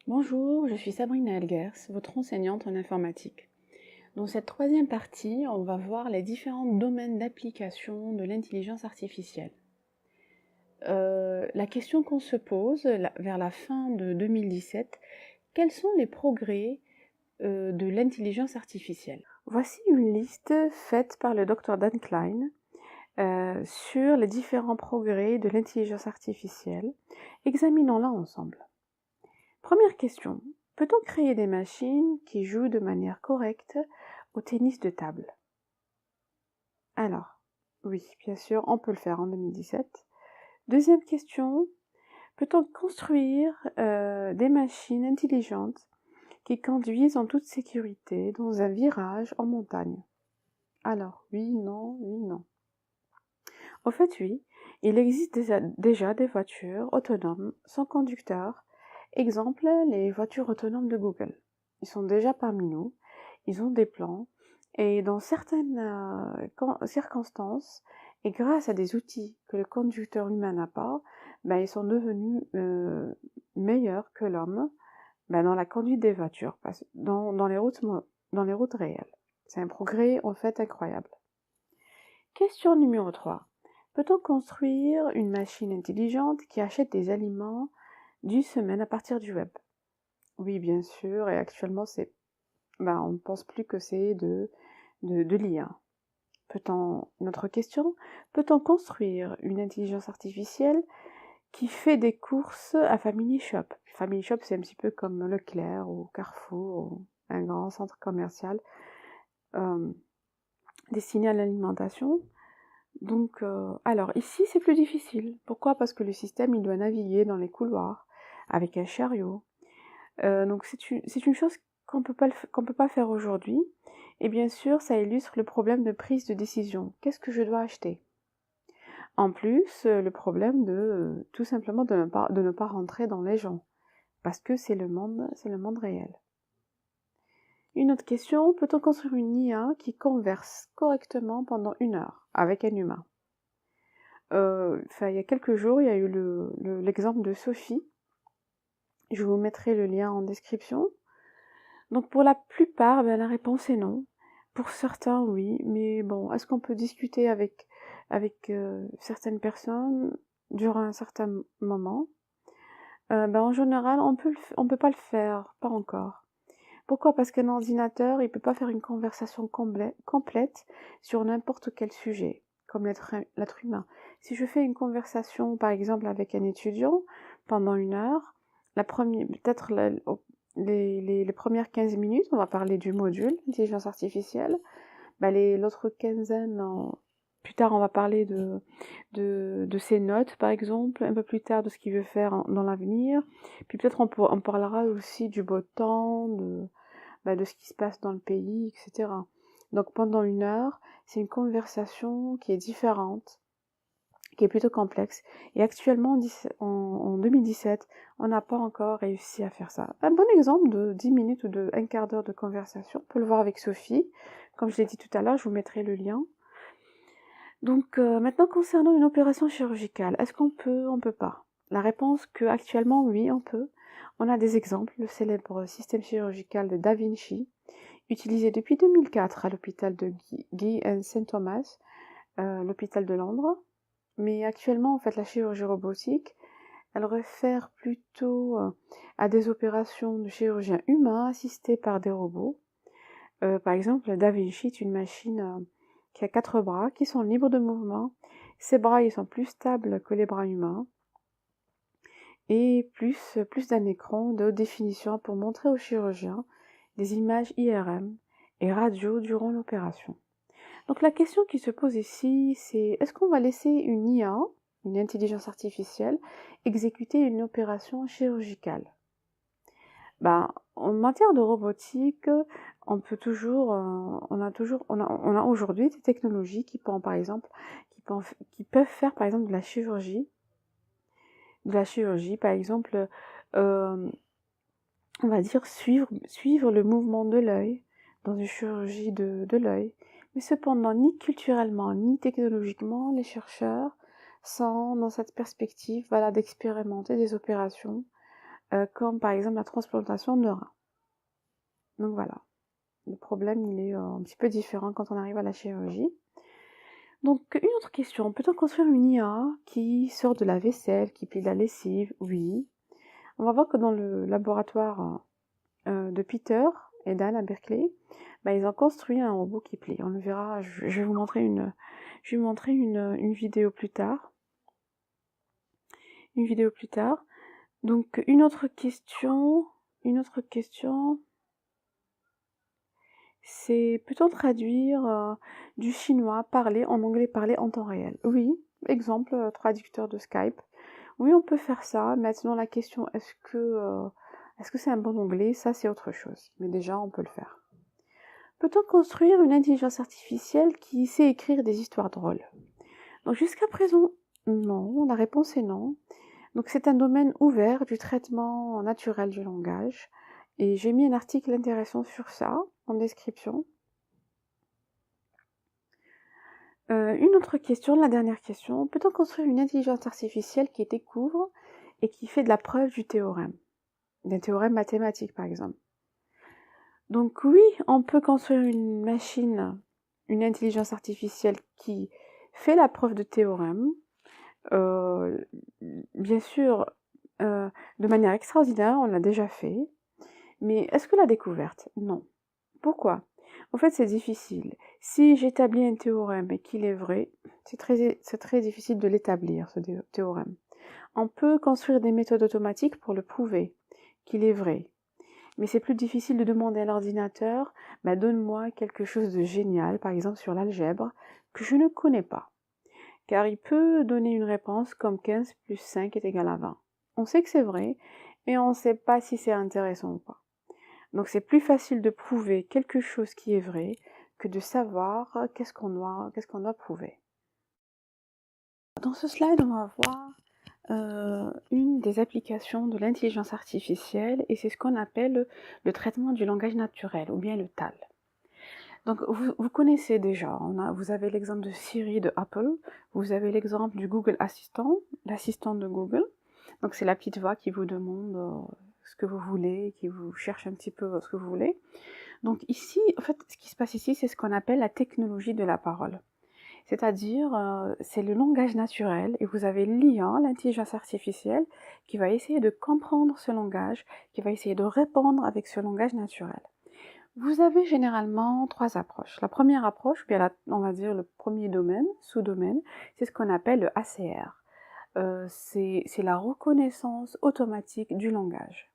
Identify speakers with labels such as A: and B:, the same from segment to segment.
A: Bonjour, je suis Sabrina Elgers, votre enseignante en informatique. Dans cette troisième partie, on va voir les différents domaines d'application de l'intelligence artificielle. La question qu'on se pose vers la fin de 2017, quels sont les progrès de l'intelligence artificielle? Voici une liste faite par le Dr Dan Klein sur les différents progrès de l'intelligence artificielle. Examinons-la ensemble. Première question. Peut-on créer des machines qui jouent de manière correcte au tennis de table? Alors, oui, bien sûr, on peut le faire en 2017. Deuxième question. Peut-on construire des machines intelligentes qui conduisent en toute sécurité dans un virage en montagne? Alors, oui, non, oui, non. Au fait, oui, il existe déjà des voitures autonomes sans conducteur. Exemple, les voitures autonomes de Google. Ils sont déjà parmi nous, ils ont des plans, et dans certaines circonstances, et grâce à des outils que le conducteur humain n'a pas, ben, ils sont devenus meilleurs que l'homme dans la conduite des voitures, dans les routes réelles. C'est un progrès en fait incroyable. Question numéro 3. Peut-on construire une machine intelligente qui achète des aliments d'une semaine à partir du web? Oui, bien sûr, et actuellement, on ne pense plus que c'est de l'IA. Notre question, peut-on construire une intelligence artificielle qui fait des courses à Family Shop? Family Shop, c'est un petit peu comme Leclerc ou Carrefour, ou un grand centre commercial destiné à l'alimentation. Donc, alors ici, c'est plus difficile. Pourquoi? Parce que le système, il doit naviguer dans les couloirs avec un chariot. Donc c'est une chose qu'on peut pas faire aujourd'hui. Et bien sûr, ça illustre le problème de prise de décision. Qu'est-ce que je dois acheter? En plus, le problème de tout simplement de ne pas rentrer dans les gens, parce que c'est le monde réel. Une autre question, peut-on construire une IA qui converse correctement pendant 1 heure avec un humain? Il y a quelques jours, il y a eu l'exemple de Sophie. Je vous mettrai le lien en description. Donc pour la plupart, la réponse est non. Pour certains, oui, mais bon, est-ce qu'on peut discuter avec certaines personnes durant un certain moment? En général, on peut pas le faire, pas encore. Pourquoi? Parce qu'un ordinateur, il peut pas faire une conversation complète sur n'importe quel sujet, comme l'être humain. Si je fais une conversation, par exemple, avec un étudiant pendant 1 heure, peut-être les premières 15 minutes, on va parler du module intelligence artificielle. L'autre quinzaine, plus tard, on va parler de ses notes, par exemple, un peu plus tard de ce qu'il veut faire dans l'avenir. Puis peut-être on parlera aussi du beau temps, de ce qui se passe dans le pays, etc. Donc pendant 1 heure, c'est une conversation qui est différente, qui est plutôt complexe. Et actuellement, en 2017, on n'a pas encore réussi à faire ça. Un bon exemple de 10 minutes ou de un quart d'heure de conversation, on peut le voir avec Sophie. Comme je l'ai dit tout à l'heure, je vous mettrai le lien. Donc maintenant, concernant une opération chirurgicale, est-ce qu'on peut? On peut pas. La réponse que actuellement, oui, on peut. On a des exemples, le célèbre système chirurgical de Da Vinci, utilisé depuis 2004 à l'hôpital de Guy and St Thomas, l'hôpital de Londres. Mais actuellement, en fait, la chirurgie robotique, elle réfère plutôt à des opérations de chirurgiens humains assistés par des robots. Par exemple, la Da Vinci est une machine qui a 4 bras, qui sont libres de mouvement. Ces bras, ils sont plus stables que les bras humains. Et plus d'un écran de haute définition pour montrer aux chirurgiens des images IRM et radio durant l'opération. Donc la question qui se pose ici, c'est est-ce qu'on va laisser une IA, une intelligence artificielle, exécuter une opération chirurgicale? En matière de robotique, on peut toujours, on a aujourd'hui des technologies qui peuvent, par exemple, qui peuvent faire par exemple de la chirurgie, par exemple, on va dire suivre le mouvement de l'œil dans une chirurgie de l'œil. Mais cependant, ni culturellement, ni technologiquement, les chercheurs sont dans cette perspective, d'expérimenter des opérations comme par exemple la transplantation de rein. Donc voilà, le problème il est un petit peu différent quand on arrive à la chirurgie. Donc une autre question, peut-on construire une IA qui sort de la vaisselle, qui plie la lessive? Oui. On va voir que dans le laboratoire de Peter et Dan à Berkeley, ils ont construit un robot qui plie. On le verra, je vais vous montrer une vidéo plus tard. Donc une autre question, c'est peut-on traduire du chinois parlé en anglais parlé en temps réel? Oui, exemple, traducteur de Skype. Oui, on peut faire ça. Maintenant, la question, est-ce que c'est un bon anglais? Ça, c'est autre chose. Mais déjà, on peut le faire. Peut-on construire une intelligence artificielle qui sait écrire des histoires drôles? Donc, jusqu'à présent, non. La réponse est non. Donc, c'est un domaine ouvert du traitement naturel du langage. Et j'ai mis un article intéressant sur ça en description. Une autre question, la dernière question. Peut-on construire une intelligence artificielle qui découvre et qui fait de la preuve du théorème? D'un théorème mathématique, par exemple. Donc oui, on peut construire une machine, une intelligence artificielle qui fait la preuve de théorème, bien sûr, de manière extraordinaire, on l'a déjà fait, mais est-ce que la découverte? Non. Pourquoi? En fait, c'est difficile. Si j'établis un théorème et qu'il est vrai, c'est très difficile de l'établir, ce théorème. On peut construire des méthodes automatiques pour le prouver qu'il est vrai. Mais c'est plus difficile de demander à l'ordinateur, donne-moi quelque chose de génial, par exemple sur l'algèbre, que je ne connais pas. Car il peut donner une réponse comme 15 plus 5 est égal à 20. On sait que c'est vrai, mais on ne sait pas si c'est intéressant ou pas. Donc c'est plus facile de prouver quelque chose qui est vrai que de savoir qu'est-ce qu'on doit prouver. Dans ce slide, on va voir une des applications de l'intelligence artificielle et c'est ce qu'on appelle le traitement du langage naturel ou bien le TAL. Donc vous connaissez déjà, vous avez l'exemple de Siri de Apple, vous avez l'exemple du Google Assistant, l'assistant de Google. Donc c'est la petite voix qui vous demande ce que vous voulez, qui vous cherche un petit peu ce que vous voulez. Donc ici, en fait, ce qui se passe ici, c'est ce qu'on appelle la technologie de la parole. C'est-à-dire, c'est le langage naturel et vous avez l'IA, l'intelligence artificielle, qui va essayer de comprendre ce langage, qui va essayer de répondre avec ce langage naturel. Vous avez généralement 3 approches. La première approche, bien on va dire le premier domaine, sous-domaine, c'est ce qu'on appelle le ACR. C'est la reconnaissance automatique du langage.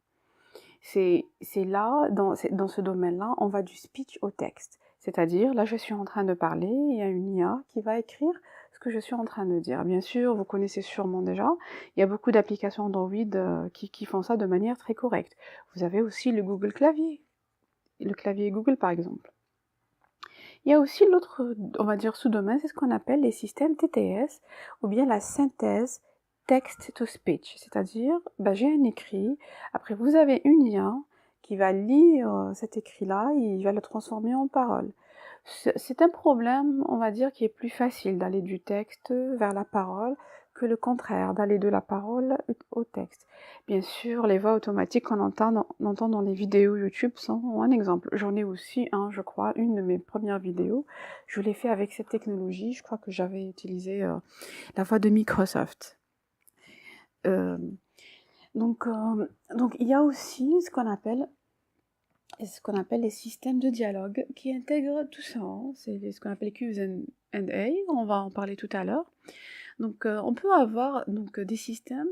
A: C'est là, dans ce domaine-là, on va du speech au texte. C'est-à-dire, là je suis en train de parler, il y a une IA qui va écrire ce que je suis en train de dire. Bien sûr, vous connaissez sûrement déjà, il y a beaucoup d'applications Android qui font ça de manière très correcte. Vous avez aussi le Google Clavier, le clavier Google par exemple. Il y a aussi l'autre, on va dire, sous-domaine, c'est ce qu'on appelle les systèmes TTS, ou bien la synthèse text-to-speech, c'est-à-dire, j'ai un écrit, après vous avez une IA qui va lire cet écrit-là et il va le transformer en parole. C'est un problème, on va dire, qui est plus facile d'aller du texte vers la parole que le contraire, d'aller de la parole au texte. Bien sûr, les voix automatiques qu'on entend dans les vidéos YouTube sont un exemple. J'en ai aussi je crois, une de mes premières vidéos. Je l'ai fait avec cette technologie, je crois que j'avais utilisé la voix de Microsoft. Donc il y a aussi ce qu'on appelle les systèmes de dialogue qui intègrent tout ça. C'est ce qu'on appelle Q&A, on va en parler tout à l'heure. Donc on peut avoir des systèmes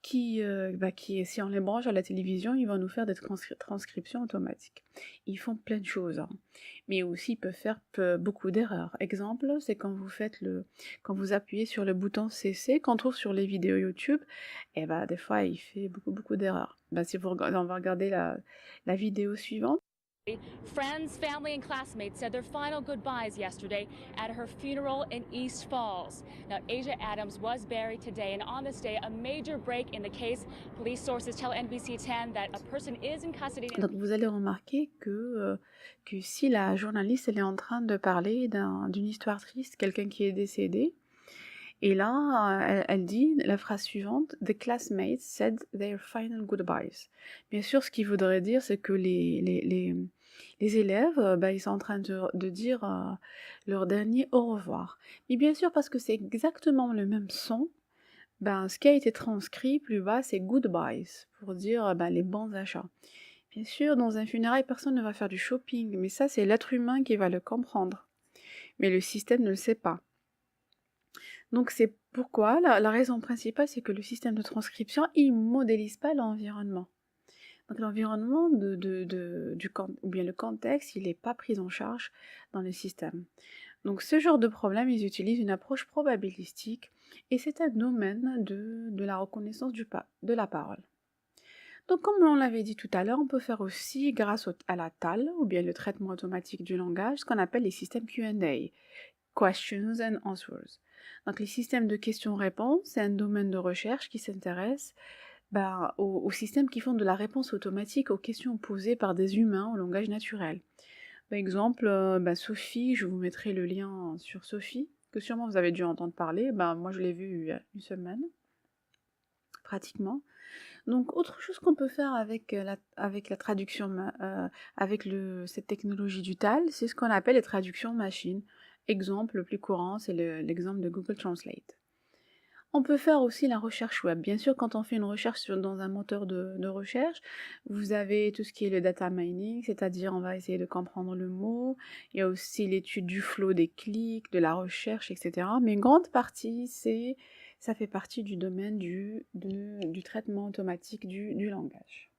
A: qui, si on les branche à la télévision, ils vont nous faire des transcriptions automatiques. Ils font plein de choses, mais aussi ils peuvent faire beaucoup d'erreurs. Exemple, c'est quand vous appuyez sur le bouton CC, qu'on trouve sur les vidéos YouTube, et des fois il fait beaucoup d'erreurs. Si on va regarder la vidéo suivante.
B: Friends, family, and classmates said their final goodbyes yesterday at her funeral in East Falls. Now, Asia Adams was buried today, and on this day, a major break in the case. Police sources tell NBC 10 that a person is in custody.
A: Donc, vous allez remarquer que si la journaliste elle est en train de parler d'une histoire triste, quelqu'un qui est décédé, Et là, elle dit la phrase suivante: "The classmates said their final goodbyes." Bien sûr, ce qu'il voudrait dire, c'est que les élèves, bah, ils sont en train de dire, leur dernier au revoir. Mais bien sûr, parce que c'est exactement le même son, ben, ce qui a été transcrit plus bas, c'est goodbyes, pour dire, ben, les bons achats. Bien sûr, dans un funérail, personne ne va faire du shopping, mais ça, c'est l'être humain qui va le comprendre. Mais le système ne le sait pas. Donc c'est pourquoi la raison principale, c'est que le système de transcription, il modélise pas l'environnement. Donc l'environnement ou bien le contexte, il n'est pas pris en charge dans le système. Donc ce genre de problème, ils utilisent une approche probabilistique et c'est un domaine de la reconnaissance de la parole. Donc comme on l'avait dit tout à l'heure, on peut faire aussi, grâce à la TAL, ou bien le traitement automatique du langage, ce qu'on appelle les systèmes Q&A, Questions and Answers. Donc les systèmes de questions-réponses, c'est un domaine de recherche qui s'intéresse aux systèmes qui font de la réponse automatique aux questions posées par des humains au langage naturel. Par exemple, Sophie, je vous mettrai le lien sur Sophie, que sûrement vous avez dû entendre parler, moi je l'ai vu il y a une semaine, pratiquement. Donc autre chose qu'on peut faire avec la traduction, cette technologie du TAL, c'est ce qu'on appelle les traductions machines. Exemple le plus courant, c'est l'exemple de Google Translate. On peut faire aussi la recherche web. Bien sûr, quand on fait une recherche dans un moteur de recherche, vous avez tout ce qui est le data mining, c'est-à-dire on va essayer de comprendre le mot. Il y a aussi l'étude du flow des clics, de la recherche, etc. Mais une grande partie, ça fait partie du domaine du traitement automatique du langage.